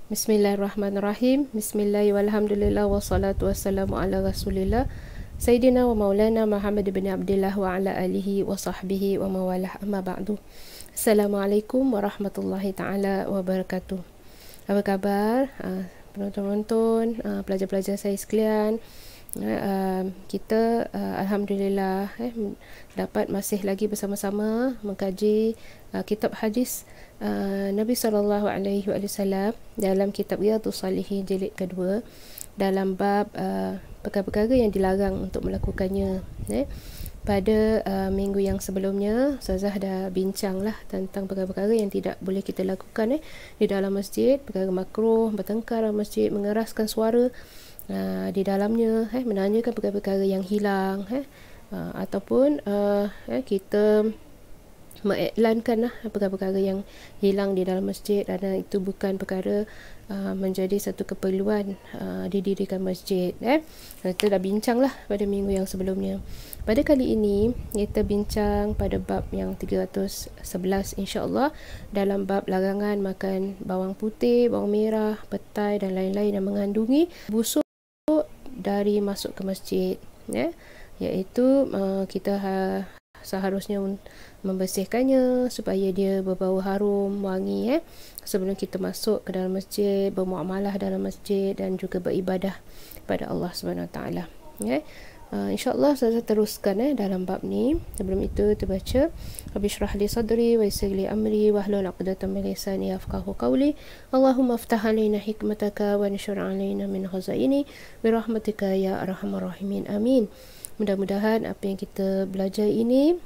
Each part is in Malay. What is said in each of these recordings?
Bismillahirrahmanirrahim. Bismillah walhamdulillah wassalatu wassalamu ala rasulillah Sayyidina wa maulana Muhammad bin Abdullah wa ala alihi wa sahbihi wa mawalah, amma ba'du. Assalamualaikum warahmatullahi ta'ala wabarakatuh. Apa khabar penonton-penonton, pelajar-pelajar saya sekalian? Kita alhamdulillah dapat masih lagi bersama-sama mengkaji kitab hadis Nabi SAW dalam kitab Riyadhus Salihin jilid kedua, dalam bab perkara-perkara yang dilarang untuk melakukannya. Pada minggu yang sebelumnya, Ustazah dah bincanglah tentang perkara-perkara yang tidak boleh kita lakukan di dalam masjid, perkara makruh, bertengkar dalam masjid, mengeraskan suara di dalamnya, menanyakan perkara-perkara yang hilang, ataupun kita mengiklankan perkara-perkara yang hilang di dalam masjid, kerana itu bukan perkara menjadi satu keperluan didirikan masjid. Kita dah bincanglah pada minggu yang sebelumnya. Pada kali ini kita bincang pada bab yang 311 insya-Allah, dalam bab larangan makan bawang putih, bawang merah, petai dan lain-lain yang mengandungi busuk dari masuk ke masjid, iaitu kita seharusnya membersihkannya supaya dia berbau harum, wangi sebelum kita masuk ke dalam masjid, bermuamalah dalam masjid dan juga beribadah kepada Allah Subhanahu Wa Taala. InsyaAllah saya teruskan dalam bab ni. Sebelum itu kita baca Rabbi shrah li sadri wa yassir li amri wahlul 'uqdatam min lisani yafqahu qawli. Allahumma aftah 'alaina hikmataka wa anshur 'alaina min khazaini bi rahmatika ya arhamar rahimin. Amin. Mudah-mudahan apa yang kita belajar ini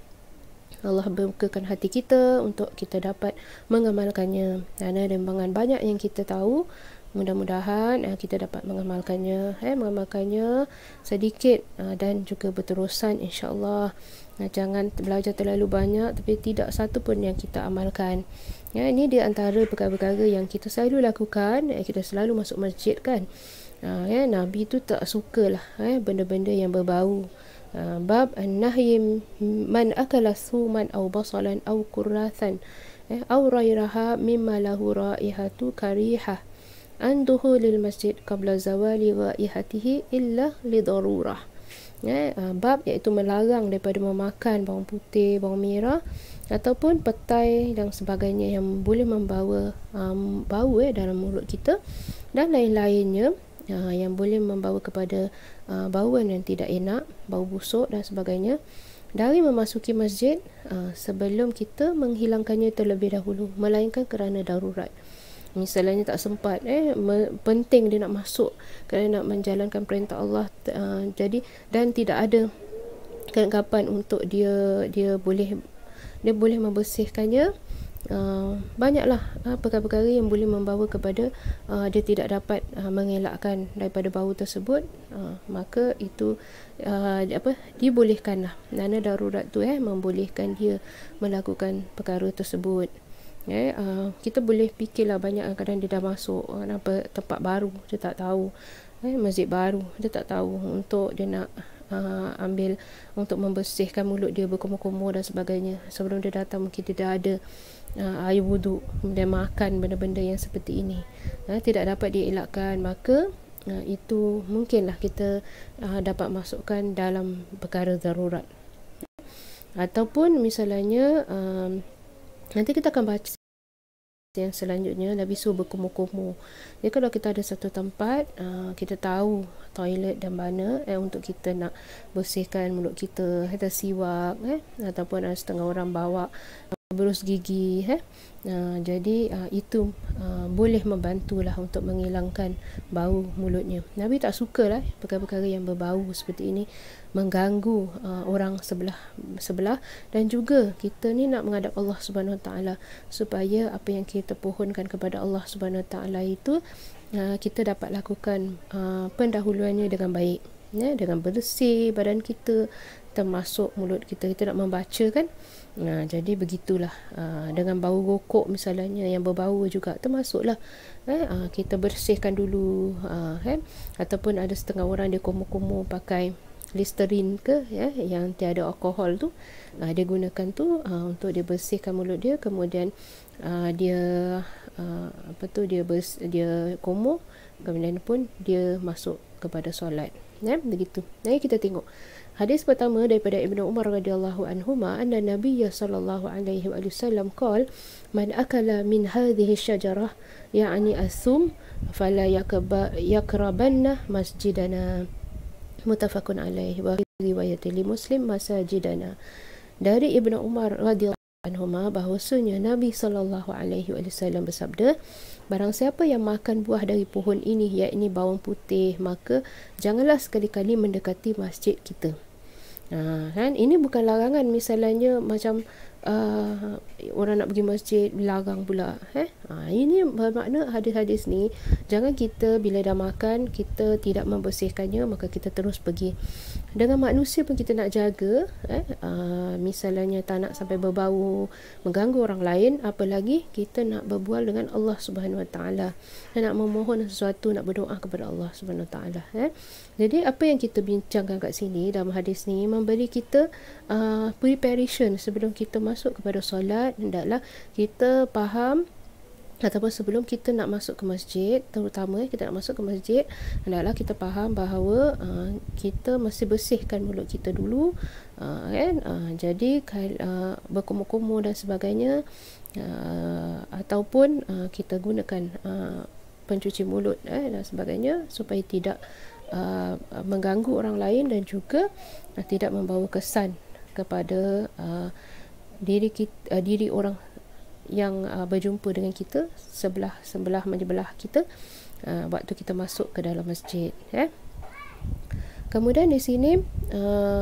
Allah bukakan hati kita untuk kita dapat mengamalkannya. Ada rembangan banyak yang kita tahu, mudah-mudahan kita dapat mengamalkannya, sedikit dan juga berterusan insya-Allah. Jangan belajar terlalu banyak tapi tidak satu pun yang kita amalkan. Ini di antara perkara-perkara yang kita selalu lakukan. Kita selalu masuk masjid kan. Nabi tu tak sukalah benda-benda yang berbau. Bab an-nahyi man akala thuman aw basalan aw kurrathan aw rairaha mimma lahu raihatu karihah an duhulil masjid qabla zawali raihatihi illa li darurah. Bab iaitu melarang daripada memakan bawang putih, bawang merah ataupun petai dan sebagainya yang boleh membawa bau dalam mulut kita dan lain-lainnya yang boleh membawa kepada bauan yang tidak enak, bau busuk dan sebagainya, dari memasuki masjid sebelum kita menghilangkannya terlebih dahulu, melainkan kerana darurat. Misalnya tak sempat, penting dia nak masuk kerana nak menjalankan perintah Allah, jadi dan tidak ada kelengkapan untuk dia boleh membersihkannya. Banyaklah perkara-perkara yang boleh membawa kepada dia tidak dapat mengelakkan daripada bau tersebut, maka itu dibolehkanlah. Kerana darurat tu membolehkan dia melakukan perkara tersebut. Kita boleh fikirlah banyak kadang dia dah masuk tempat baru, dia tak tahu, masjid baru, dia tak tahu untuk dia nak ambil untuk membersihkan mulut dia, berkumur-kumur dan sebagainya. Sebelum dia datang mungkin dia dah ada air wuduk dan makan benda-benda yang seperti ini, tidak dapat dielakkan, maka itu mungkinlah kita dapat masukkan dalam perkara darurat. Ataupun misalnya nanti kita akan baca yang selanjutnya, Nabi suruh berkumur-kumur. Jadi kalau kita ada satu tempat, kita tahu toilet dan mana untuk kita nak bersihkan mulut kita, kita siwak ataupun ada setengah orang bawa berus gigi. Jadi itu boleh membantulah untuk menghilangkan bau mulutnya. Nabi tak sukalah perkara-perkara yang berbau seperti ini mengganggu orang sebelah, dan juga kita ni nak menghadap Allah Subhanahu Wa Taala, supaya apa yang kita pohonkan kepada Allah Subhanahu Wa Taala itu kita dapat lakukan pendahuluannya dengan baik, dengan bersih badan kita, termasuk mulut kita. Kita nak membaca kan, jadi begitulah. Dengan bau rokok misalnya yang berbau juga termasuklah, kita bersihkan dulu, kan. Ataupun ada setengah orang dia komo-komo pakai Listerine ke, yang tiada alkohol tu, dia gunakan tu untuk dia bersihkan mulut dia. Kemudian dia dia komo, kemudian pun dia masuk kepada solat, begitu. Jadi kita tengok hadis pertama daripada Ibnu Umar radhiyallahu anhuma, anna Nabiy sallallahu alaihi wasallam qala, man akala min hadhihi syajarah ya'ni as-sum fala yakrabanna masjidana, muttafaqun alaihi, wa riwayat li Muslim masajidana. Dari Ibnu Umar radhiyallahu anhuma bahwasanya Nabi sallallahu alaihi wasallam bersabda, barang siapa yang makan buah dari pohon ini, iaitu bawang putih, maka janganlah sekali-kali mendekati masjid kita. Kan, ini bukan larangan misalnya macam orang nak pergi masjid larang pula. Ini bermakna hadis-hadis ni jangan kita bila dah makan kita tidak membersihkannya, maka kita terus pergi. Dengan manusia pun kita nak jaga, misalnya tak nak sampai berbau mengganggu orang lain, apalagi kita nak berbual dengan Allah Subhanahu Wa Taala, nak memohon sesuatu, nak berdoa kepada Allah Subhanahu Wa Taala. Jadi apa yang kita bincangkan kat sini dalam hadis ni memberi kita preparation sebelum kita masuk kepada solat. Hendaklah kita faham, ataupun sebelum kita nak masuk ke masjid, terutama kita nak masuk ke masjid, hendaklah kita faham bahawa kita mesti bersihkan mulut kita dulu, kan. Jadi berkumur-kumur dan sebagainya, ataupun kita gunakan pencuci mulut dan sebagainya, supaya tidak mengganggu orang lain dan juga tidak membawa kesan kepada diri orang yang berjumpa dengan kita, sebelah menyebelah kita, waktu kita masuk ke dalam masjid. Kemudian di sini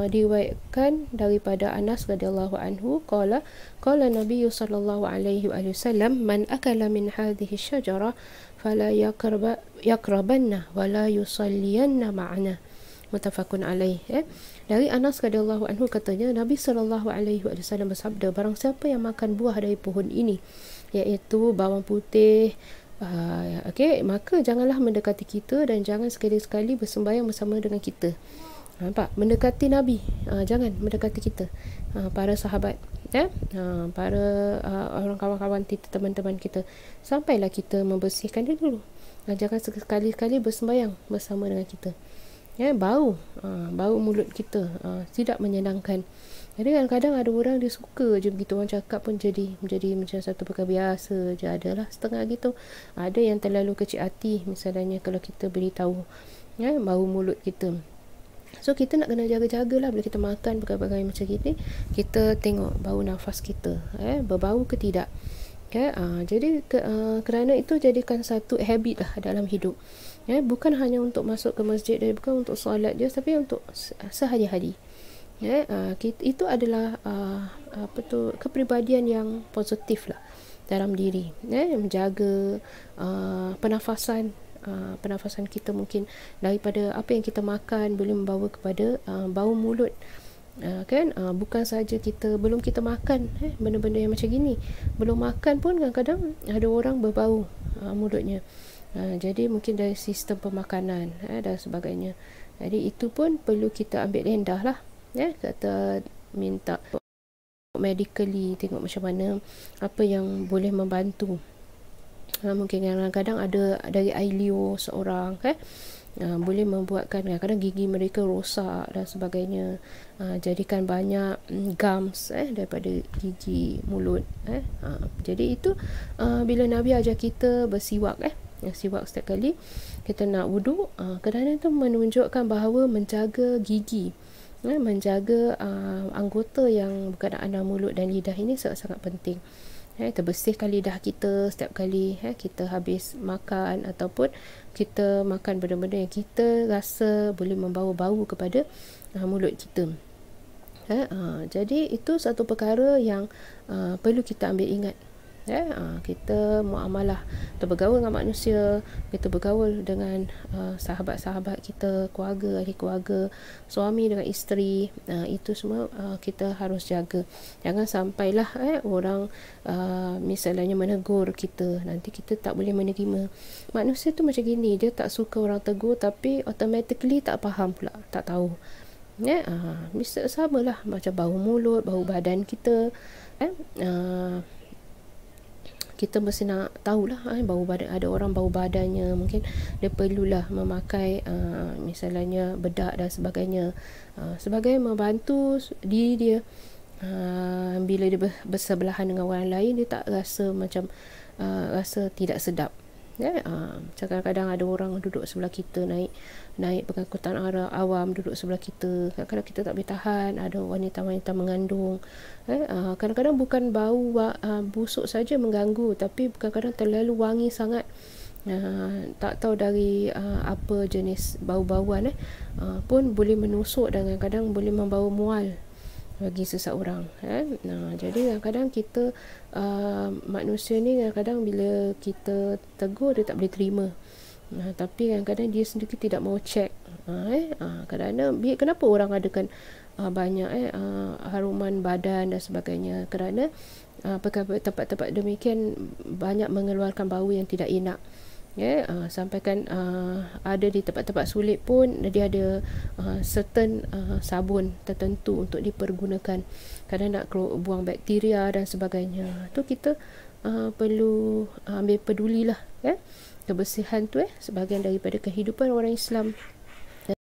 diriwayatkan daripada Anas radhiyallahu anhu qala Nabi sallallahu alaihi wasallam, man akala min hadhihi syajarah fala yakrabanna wala yusalliyanna ma'ana, muttafaqun alaih. Dari Anas radhiyallahu anhu katanya, Nabi sallallahu alaihi wasallam bersabda, barang siapa yang makan buah dari pohon ini, iaitu bawang putih, maka janganlah mendekati kita dan jangan sekali-sekali bersembahyang bersama dengan kita. Nampak? Mendekati Nabi, jangan mendekati kita, para sahabat, para orang kawan-kawan kita, teman-teman kita, sampailah kita membersihkan dia dulu. Jangan sekali-kali bersembahyang bersama dengan kita. Bau mulut kita tidak menyenangkan. Jadi kadang-kadang ada orang dia suka je begitu, orang cakap pun jadi macam satu perkara biasa je. Adalah setengah gitu. Ada yang terlalu kecil hati misalnya kalau kita beritahu bau mulut kita. So kita nak kena jaga-jagalah bila kita makan perkara-perkara macam gini. Kita tengok bau nafas kita, berbau ke tidak. Jadi kerana itu jadikan satu habit lah dalam hidup. Bukan hanya untuk masuk ke masjid dan bukan untuk solat je, tapi untuk sehari-hari. Itu adalah kepribadian yang positif lah dalam diri, menjaga pernafasan kita. Mungkin daripada apa yang kita makan boleh membawa kepada bau mulut, kan. Bukan saja kita belum kita makan benda-benda yang macam gini, belum makan pun kadang-kadang ada orang berbau mulutnya. Jadi mungkin dari sistem pemakanan dan sebagainya. Jadi itu pun perlu kita ambil rendah lah, kata minta medically, tengok macam mana apa yang boleh membantu. Mungkin kadang-kadang ada dari air liur seorang boleh membuatkan kadang-kadang gigi mereka rosak dan sebagainya. Jadikan banyak gums daripada gigi mulut. Jadi itu bila Nabi ajar kita bersiwak, siwak setiap kali kita nak wuduk, kerana itu menunjukkan bahawa menjaga gigi menjaga anggota yang berkenaan dengan mulut dan lidah ini sangat-sangat penting. Kita bersihkan lidah kita setiap kali kita habis makan ataupun kita makan benda-benda yang kita rasa boleh membawa bau kepada mulut kita. Jadi itu satu perkara yang perlu kita ambil ingat. Kita muamalah, kita bergaul dengan manusia, kita bergaul dengan sahabat-sahabat kita, keluarga, ahli keluarga, suami dengan isteri, itu semua kita harus jaga. Jangan sampailah orang misalnya menegur kita, nanti kita tak boleh menerima. Manusia tu macam gini, dia tak suka orang tegur tapi automatically tak faham pula, tak tahu. Bisa samalah macam bau mulut, bau badan kita. Kita mesti nak tahulah bau badan, ada orang bau badannya, mungkin dia perlulah memakai misalnya bedak dan sebagainya, sebagai membantu diri dia. Bila dia bersebelahan dengan orang lain, dia tak rasa macam rasa tidak sedap. Kadang-kadang ada orang duduk sebelah kita, naik pengangkutan awam duduk sebelah kita, kadang-kadang kita tak boleh tahan. Ada wanita-wanita mengandung, kadang-kadang bukan bau busuk saja mengganggu, tapi kadang-kadang terlalu wangi sangat, tak tahu dari apa jenis bau-bauan pun boleh menusuk dan kadang-kadang boleh membawa mual bagi seseorang. Jadi kadang-kadang kita manusia ni kadang-kadang bila kita tegur dia tak boleh terima, tapi kadang-kadang dia sendiri tidak mau check. Kadang-kadang kenapa orang adakan banyak haruman badan dan sebagainya, kerana tempat-tempat demikian banyak mengeluarkan bau yang tidak enak. Sampaikan ada di tempat-tempat sulit pun dia ada certain sabun tertentu untuk dipergunakan, kadang nak buang bakteria dan sebagainya. Tu kita perlu ambil pedulilah. Kebersihan tu sebahagian daripada kehidupan orang Islam,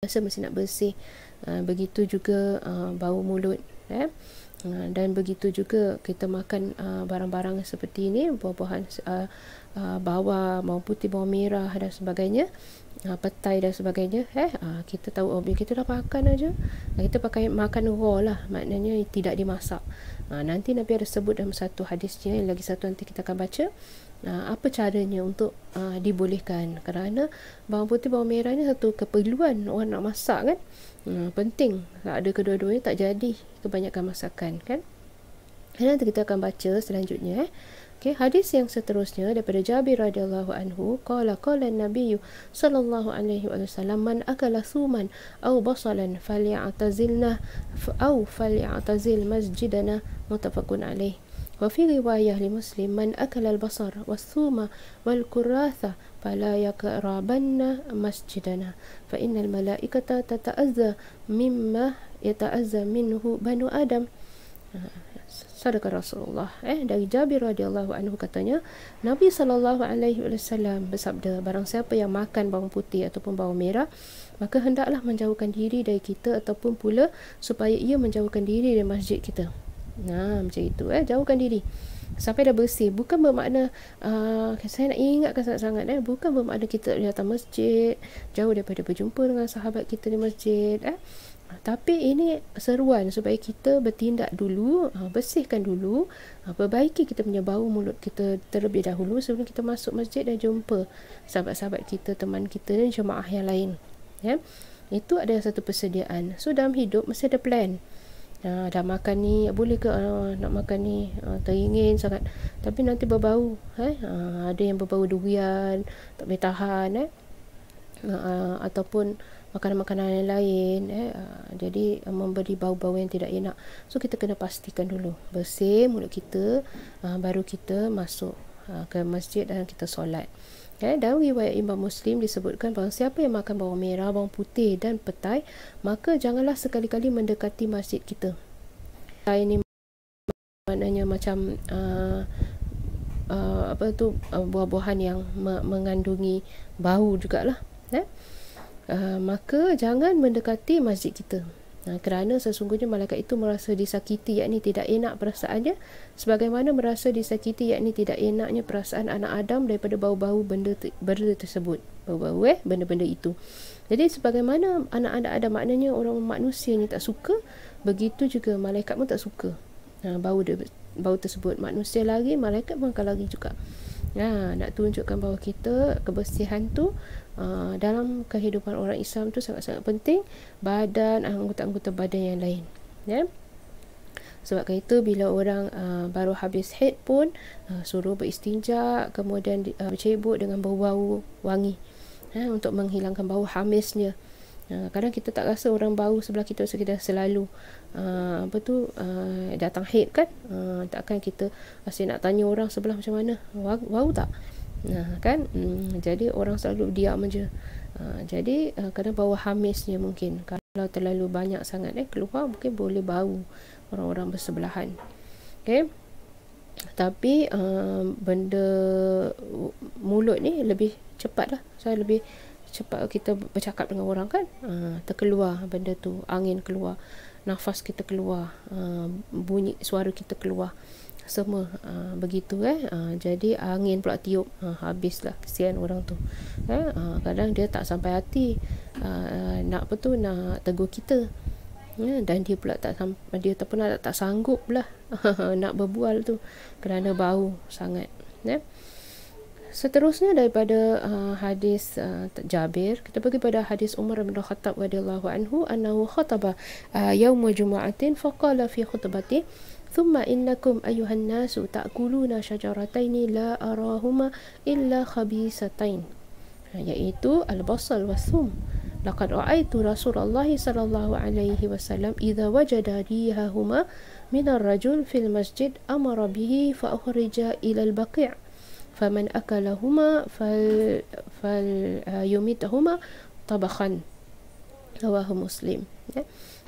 rasa mesti nak bersih. Begitu juga bau mulut, dan begitu juga kita makan barang-barang seperti ini, buah-buahan bawang, bawang putih, bawang merah dan sebagainya, petai dan sebagainya. Kita tahu bila kita dah makan aja, kita pakai makan raw lah, maknanya tidak dimasak. Nanti Nabi ada sebut dalam satu hadisnya, yang lagi satu nanti kita akan baca, apa caranya untuk dibolehkan, kerana bawang putih, bawang merah ni satu keperluan orang nak masak kan. Penting, tak ada kedua-duanya tak jadi kebanyakan masakan kan. Nanti kita akan baca selanjutnya. Hadis yang seterusnya daripada Jabir radhiyallahu anhu, qala an-nabiy sallallahu alaihi wasallam, man akala thuman aw basalan faly'tazilna aw faly'tazil masjidana, muttafaqun alaih. Wa fi riwayah li Muslim, man akala al-basar was-thuma wal-kuratha fala yaqrabanna masjidana fa innal malaikata tata'azza mimma yata'azza minhu banu Adam. Sadaqah Rasulullah. Dari Jabir radhiyallahu anhu katanya, Nabi sallallahu alaihi wasallam bersabda, barang siapa yang makan bawang putih ataupun bawang merah, maka hendaklah menjauhkan diri dari kita, ataupun pula supaya ia menjauhkan diri dari masjid kita. Macam itu, jauhkan diri sampai dah bersih. Bukan bermakna saya nak ingatkan sangat-sangat, bukan bermakna kita datang masjid jauh daripada berjumpa dengan sahabat kita di masjid, tapi ini seruan supaya kita bertindak dulu, bersihkan dulu, perbaiki kita punya bau mulut kita terlebih dahulu sebelum kita masuk masjid dan jumpa sahabat-sahabat kita, teman kita dan jemaah yang lain. Itu ada satu persediaan. So dalam hidup mesti ada plan. Dah makan ni, boleh ke nak makan ni, teringin sangat tapi nanti berbau, ada yang berbau durian, tak boleh tahan, ataupun makanan-makanan yang lain, jadi memberi bau-bau yang tidak enak. So kita kena pastikan dulu bersih mulut kita, baru kita masuk ke masjid dan kita solat. Dalam riwayat Imam Muslim disebutkan bahawa siapa yang makan bawang merah, bawang putih dan petai, maka janganlah sekali-kali mendekati masjid kita. Ini maknanya macam buah-buahan yang mengandungi bau jugalah. Maka jangan mendekati masjid kita, kerana sesungguhnya malaikat itu merasa disakiti, yakni tidak enak perasaannya, sebagaimana merasa disakiti, yakni tidak enaknya perasaan anak Adam daripada bau-bau benda tersebut, bau-bau benda-benda itu. Jadi sebagaimana anak-anak ada maknanya orang manusia ni tak suka, begitu juga malaikat pun tak suka bau tersebut. Manusia lagi, malaikat pun akan lagi juga. Nak tunjukkan bahawa kita kebersihan tu dalam kehidupan orang Islam tu sangat-sangat penting, badan, anggota-anggota badan yang lain. Sebab itu bila orang baru habis haid pun suruh beristinja, kemudian bercebok dengan bau-bau wangi untuk menghilangkan bau hamisnya. Kadang kita tak rasa orang bau sebelah kita sekedar selalu datang haid kan, takkan kita masih nak tanya orang sebelah macam mana, bau tak, kan. Jadi orang selalu diam aja. Jadi kadang bau hamisnya mungkin kalau terlalu banyak sangat keluar, mungkin boleh bau orang-orang bersebelahan. Tapi benda mulut ni lebih cepat lah. Saya lebih cepat kita bercakap dengan orang kan, terkeluar benda tu, angin keluar, nafas kita keluar, bunyi suara kita keluar, semua begitu jadi angin pula tiup, habislah, kesian orang tu. Kadang dia tak sampai hati nak tegur kita, dan dia pula tak sanggup lah nak berbual tu kerana bau sangat. Seterusnya daripada hadis Jabir, kita pergi pada hadis Umar bin Khattab radhiyallahu anhu, annahu khataba yaum jumu'atin faqala fi khutbati thumma innakum ayyuhan nasu ta'kuluna syajarataini la arahuma illa khabisatain, iaitu al-basal was-thum. Laqad ra'aitu Rasulullah sallallahu alaihi wasallam idza wajada rihahuma min ar-rajul fil masjid amara bihi fa ukhrija ila al-baqi' faman akalahuma fal yumitahuma tabakhan, rawahu Muslim.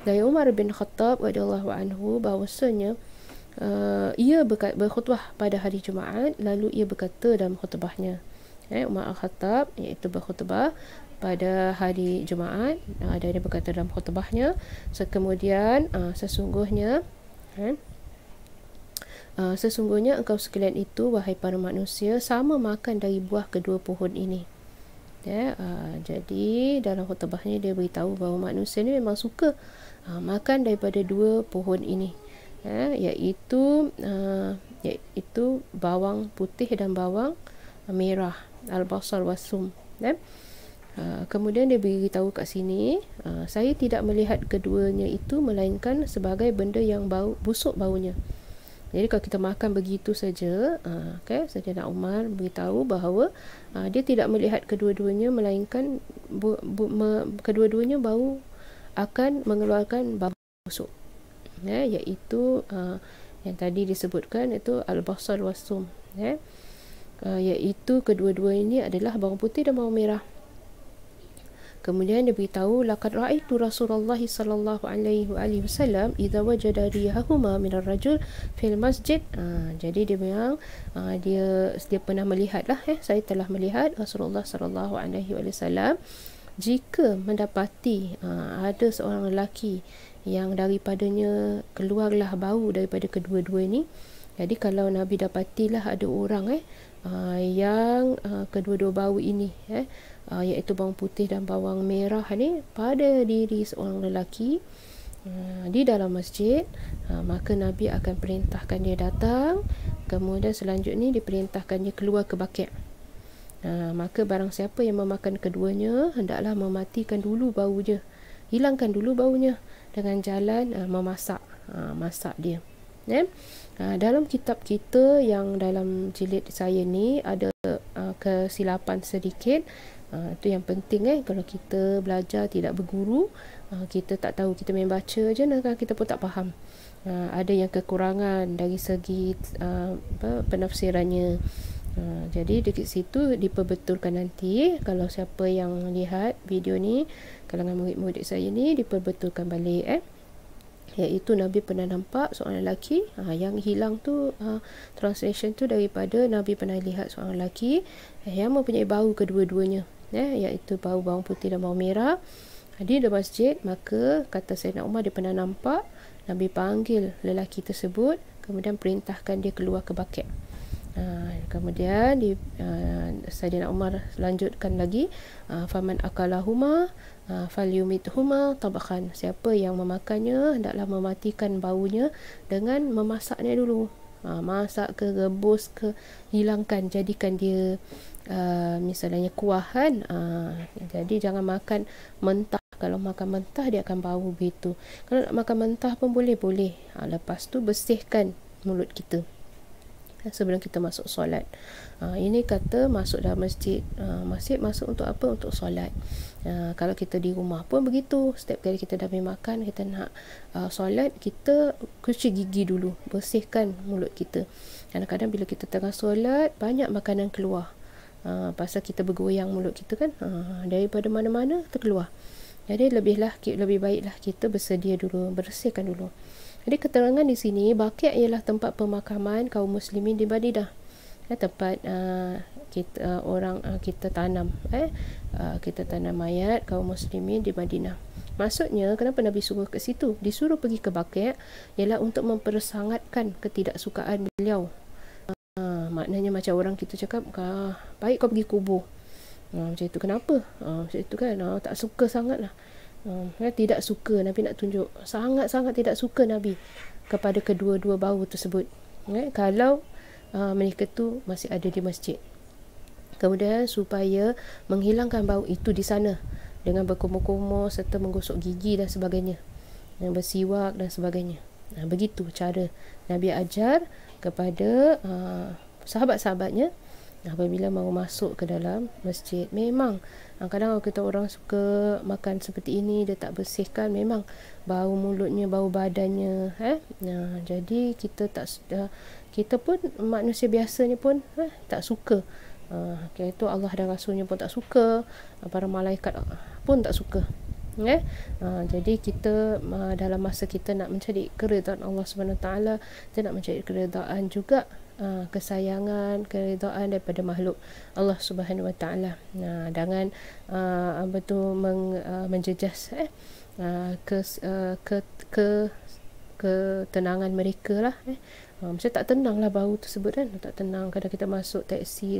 Dari Umar bin Khattab radhiyallahu anhu bahawasanya ia berkhutbah pada hari Jumaat, lalu ia berkata dalam khutbahnya, Umar Al-Khattab iaitu berkhutbah pada hari Jumaat, dan dia berkata dalam khutbahnya, kemudian sesungguhnya engkau sekalian itu, wahai para manusia, sama makan dari buah kedua pohon ini. Jadi dalam khutbahnya dia beritahu bahawa manusia ni memang suka makan daripada dua pohon ini, iaitu bawang putih dan bawang merah, al-basal was-sum. Kemudian dia beritahu kat sini, saya tidak melihat keduanya itu melainkan sebagai benda yang busuk baunya. Jadi kalau kita makan begitu saja, Sayyidina Umar beritahu bahawa dia tidak melihat kedua-duanya melainkan kedua-duanya bau akan mengeluarkan bau busuk, iaitu yang tadi disebutkan itu al-basal was-sum, iaitu kedua-dua ini adalah bawang putih dan bawang merah. Kemudian dia beritahu, laqad ra'aitu Rasulullah sallallahu alaihi wasallam idza wajada rihahuma min ar-rajul fil masjid. Jadi dia memang dia pernah melihat lah, saya telah melihat Rasulullah sallallahu alaihi wasallam jika mendapati ada seorang lelaki yang daripadanya keluarlah bau daripada kedua-dua ni. Jadi kalau Nabi dapatilah ada orang yang kedua-dua bau ini, iaitu bawang putih dan bawang merah ni pada diri seorang lelaki di dalam masjid, maka Nabi akan perintahkan dia datang, kemudian selanjutnya diperintahkan dia keluar ke baqi'. Maka barang siapa yang memakan keduanya, hendaklah mematikan dulu baunya, hilangkan dulu baunya dengan jalan memasak dia. Dalam kitab kita yang dalam jilid saya ni ada kesilapan sedikit. Itu yang penting kalau kita belajar tidak berguru, kita tak tahu, kita main baca je, kita pun tak faham. Ada yang kekurangan dari segi penafsirannya. Jadi di situ diperbetulkan nanti. Kalau siapa yang lihat video ni, kalangan murid-murid saya ni, diperbetulkan balik iaitu Nabi pernah nampak seorang lelaki, yang hilang tu translation tu daripada Nabi pernah lihat seorang lelaki yang mempunyai bau kedua-duanya, iaitu bau bawang putih dan bawang merah di dalam masjid. Maka kata Sayyidina Umar, dia pernah nampak Nabi panggil lelaki tersebut, kemudian perintahkan dia keluar ke baqi'. Kemudian Sayyidina Umar lanjutkan lagi, faman akalahuma falyumithuma tabakhan, siapa yang memakannya hendaklah mematikan baunya dengan memasaknya dulu. Masak ke, rebus ke, hilangkan, jadikan dia misalnya kuah kan. Jadi jangan makan mentah. Kalau makan mentah dia akan bau begitu. Kalau nak makan mentah pun boleh. Lepas tu bersihkan mulut kita sebelum kita masuk solat. Ini kata masuk dalam masjid. Masjid masuk untuk apa? Untuk solat. Kalau kita di rumah pun begitu. Setiap kali kita dah habis makan, kita nak solat, kita cuci gigi dulu, bersihkan mulut kita. Kadang-kadang bila kita tengah solat, banyak makanan keluar. Pasal kita bergoyang mulut kita kan, daripada mana-mana terkeluar. Jadi lebih baiklah kita bersedia dulu, bersihkan dulu. Jadi keterangan di sini, Baqi' ialah tempat pemakaman kaum muslimin di Madinah. Tempat kita tanam kita tanam mayat kaum muslimin di Madinah. Maksudnya kenapa Nabi suruh ke situ? Disuruh pergi ke Baqi' ialah untuk mempersangatkan ketidaksukaan beliau. Maknanya macam orang kita cakap, baik kau pergi kubur. Macam itu, kenapa? Macam itu kan, tak suka sangat lah. Tidak suka, Nabi nak tunjuk sangat-sangat tidak suka Nabi kepada kedua-dua bau tersebut. Kalau mereka tu masih ada di masjid. Kemudian supaya menghilangkan bau itu di sana dengan berkumur-kumur serta menggosok gigi dan sebagainya, yang bersiwak dan sebagainya. Begitu cara Nabi ajar kepada sahabat-sahabatnya apabila mahu masuk ke dalam masjid. Memang kadang kita orang suka makan seperti ini, dia tak bersihkan, memang bau mulutnya, bau badannya. Jadi kita pun manusia biasanya pun tak suka. Itu Allah dan Rasulnya pun tak suka, para malaikat pun tak suka. Jadi kita dalam masa kita nak mencari keridaan Allah SWT, kita nak mencari keridaan juga kesayangan, keridaan daripada makhluk Allah Subhanahu Wa Taala. Jangan menjejas ketenangan mereka lah. Macam tak tenang lah bau tersebut kan, tak tenang. Kadang kita masuk taksi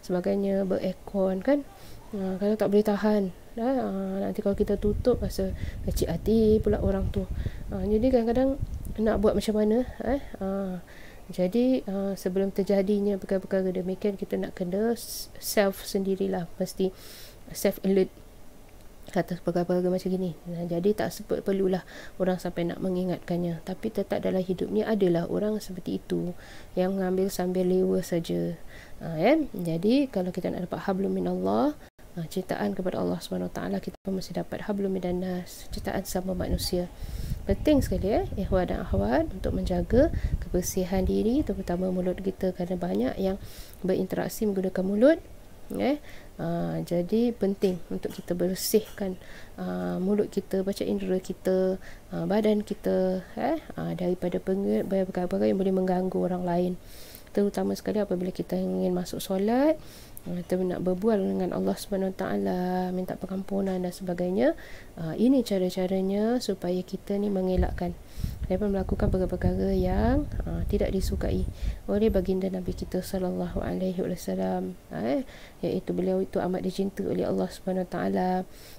sebagainya, beraircon kan, kalau tak boleh tahan nanti kalau kita tutup rasa kecil hati pula orang tu. Jadi kadang-kadang nak buat macam mana jadi sebelum terjadinya perkara-perkara demikian, kita nak kena self sendirilah, mesti self alert kata perkara-perkara macam gini. Jadi tak perlulah orang sampai nak mengingatkannya, tapi tetap dalam hidupnya adalah orang seperti itu yang mengambil sambil lewa saja. Jadi kalau kita nak dapat hablum minallah, ciptaan kepada Allah SWT, kita pun mesti dapat hablum minan nas, ciptaan sama manusia. Penting sekali ikhwan dan akhwat untuk menjaga kebersihan diri, terutama mulut kita, kerana banyak yang berinteraksi menggunakan mulut. Jadi penting untuk kita bersihkan mulut kita, baca indera kita, badan kita daripada perkara-perkara yang boleh mengganggu orang lain, terutama sekali apabila kita ingin masuk solat, kita nak berbual dengan Allah SWT, minta pengampunan dan sebagainya. Ini cara-caranya supaya kita ni mengelakkan daripada melakukan perkara-perkara yang tidak disukai oleh baginda Nabi kita sallallahu alaihi wasallam, iaitu beliau itu amat dicinta oleh Allah SWT.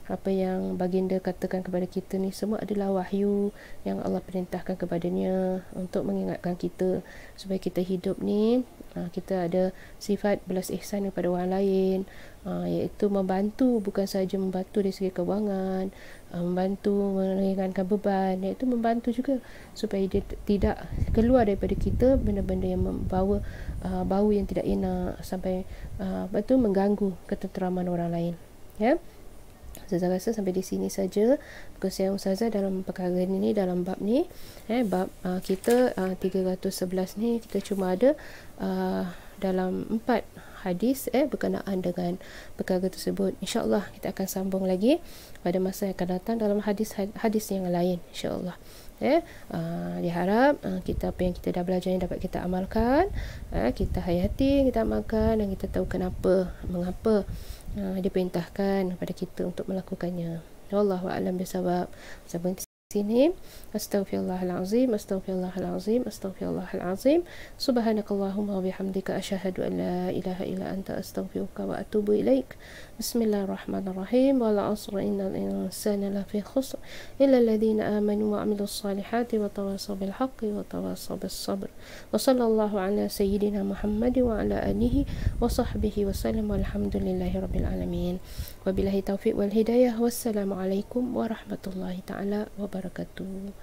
Apa yang baginda katakan kepada kita ni semua adalah wahyu yang Allah perintahkan kepadanya untuk mengingatkan kita supaya kita hidup ni kita ada sifat belas ihsan kepada orang lain, iaitu membantu, bukan sahaja membantu dari segi kewangan, membantu meringankan beban, iaitu membantu juga supaya dia tidak keluar daripada kita benda-benda yang membawa bau yang tidak enak sampai mengganggu ketenteraman orang lain. Saya rasa sampai di sini saja perkongsian Ustazah dalam perkara ini, dalam bab ni. Bab kita 311 ni kita cuma ada dalam 4 hadis berkenaan dengan perkara tersebut. InsyaAllah kita akan sambung lagi pada masa yang akan datang dalam hadis yang lain, insyaAllah. Diharap kita apa yang kita dah belajar ni dapat kita amalkan, kita hayati, kita amalkan, dan kita tahu mengapa diperintahkan kepada kita untuk melakukannya. Wallahu a'lam bishawab. Sampai sini. Astaghfirullahalazim, astaghfirullahalazim, astaghfirullahalazim. Subhanakallahumma wa bihamdika asyhadu an la ilaha illa anta astaghfiruka wa atubu ilaik. Bismillahirrahmanirrahim. Wal 'asri innal insana lafi khusr illa alladhina amanu wa 'amilus solihati wa tawassaw bil haqqi wa tawassaw bis sabr. Wa sallallahu ala sayyidina Muhammad wa ala alihi wa sahbihi wa sallam. Walhamdulillahi rabbil alamin. Wabillahi taufiq wal hidayah. Wassalamualaikum warahmatullahi taala wabarakatuh.